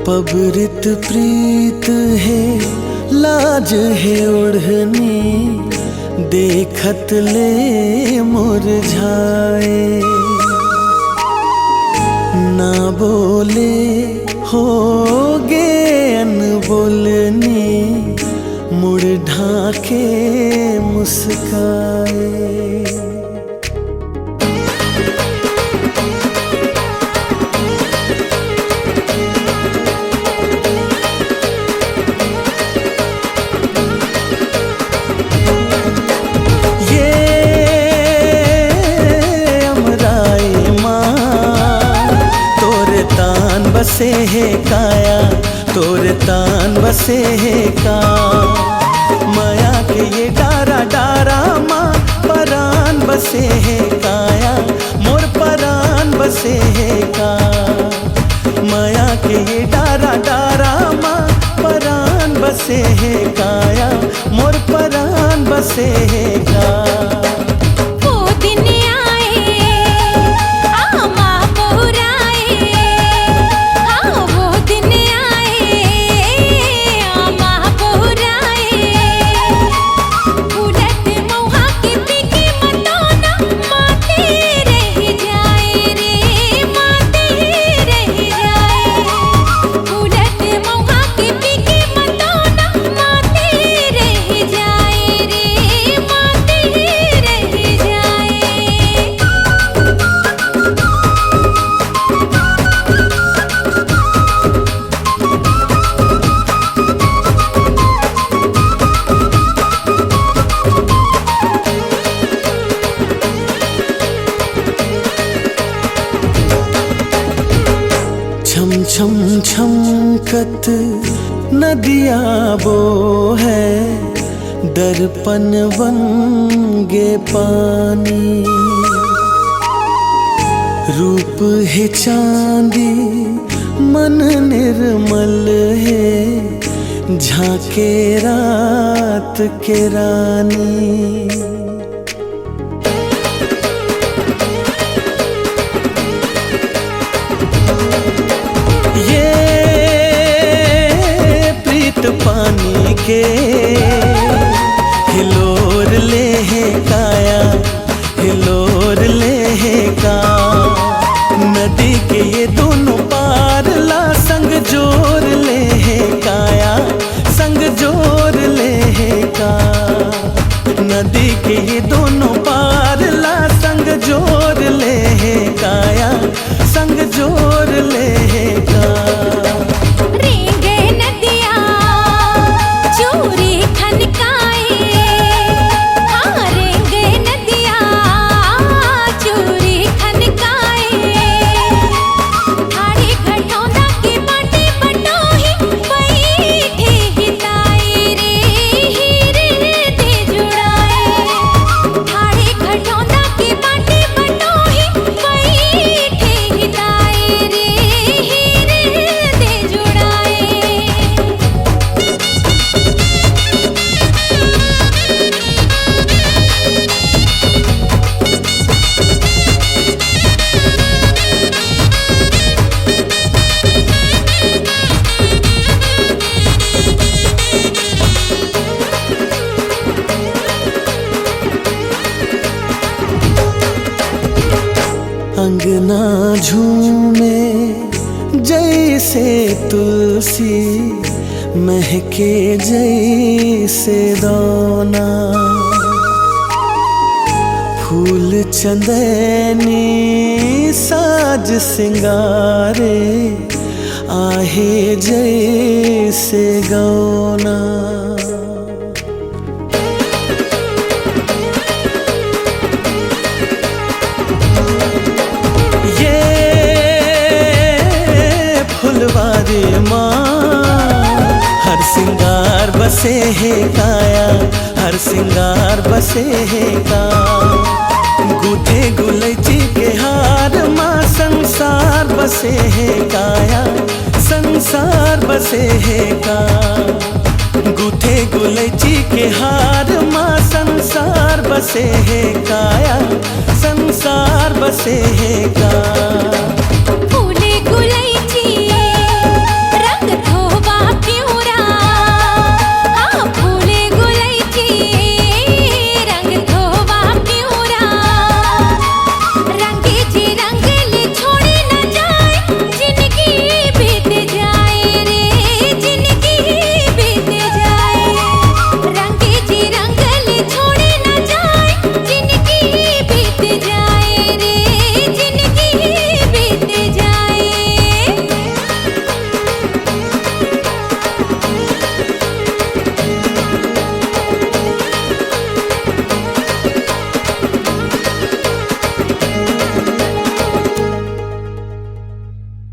पबरित प्रीत है लाज है ओढ़नी, देखत ले मुरझाए। ना बोले होगे अनबोलनी, मुड़ ढाके मुस्काए। बसे है काया तोरे तान बसे है का, माया के ये डारा डारा माँ परान बसे है काया, मोर परान बसे है का। माया के ये डारा डारा माँ परान बसे है काया, मोर परान बसे है का। छम छम छमकत नदिया वो है, दर्पण बन पानी। रूप है चांदी मन निर्मल है, झांके रात के रानी। पानी के हिलोर ले है काया, हिलोर ले है का। नदी के ये दोनों पार ला संग जोर ले है काया, संग जोर ले है का। नदी के ये दोनों पार ला संग जोर ले है काया, संग जोर ले है का। अंगना झूमे जैसे तुलसी, महके जैसे दाना। फूल चंदनी साज सिंगारे, आहे जैसे गौना। फुलवारी माँ हर सिंगार बसे है काया, हर सिंगार बसे है का। गुथे गुलैची के हार माँ संसार बसे है काया, संसार बसे है का। गुथे गुलैची के हार माँ संसार संसार बसे है काया, संसार बसे है का।